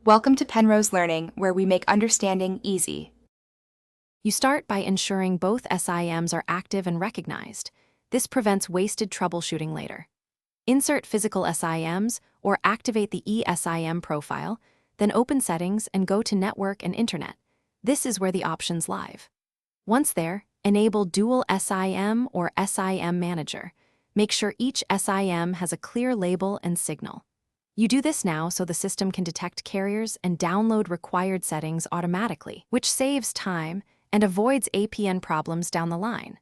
Welcome to Penrose Learning, where we make understanding easy. You start by ensuring both SIMs are active and recognized. This prevents wasted troubleshooting later. Insert physical SIMs or activate the eSIM profile, then open Settings and go to Network and Internet. This is where the options live. Once there, enable Dual SIM or SIM Manager. Make sure each SIM has a clear label and signal. You do this now so the system can detect carriers and download required settings automatically, which saves time and avoids APN problems down the line.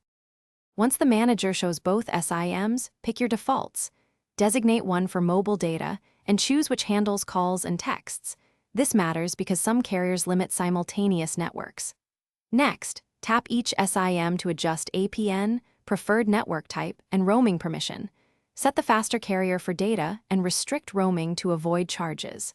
Once the manager shows both SIMs, pick your defaults. Designate one for mobile data and choose which handles calls and texts. This matters because some carriers limit simultaneous networks. Next, tap each SIM to adjust APN, preferred network type, and roaming permission. Set the faster carrier for data and restrict roaming to avoid charges.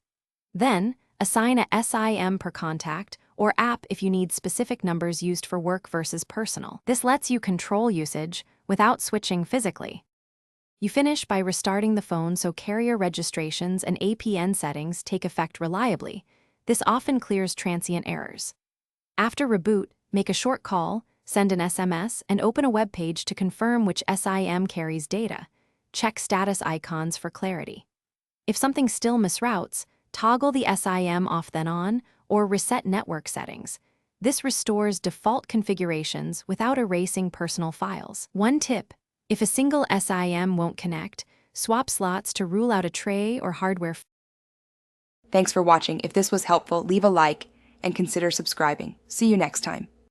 Then, assign a SIM per contact or app if you need specific numbers used for work versus personal. This lets you control usage without switching physically. You finish by restarting the phone so carrier registrations and APN settings take effect reliably. This often clears transient errors. After reboot, make a short call, send an SMS, and open a web page to confirm which SIM carries data. Check status icons for clarity. If something still misroutes, toggle the SIM off then on or reset network settings. This restores default configurations without erasing personal files. One tip: if a single SIM won't connect, swap slots to rule out a tray or hardware. Thanks for watching. If this was helpful, leave a like and consider subscribing. See you next time.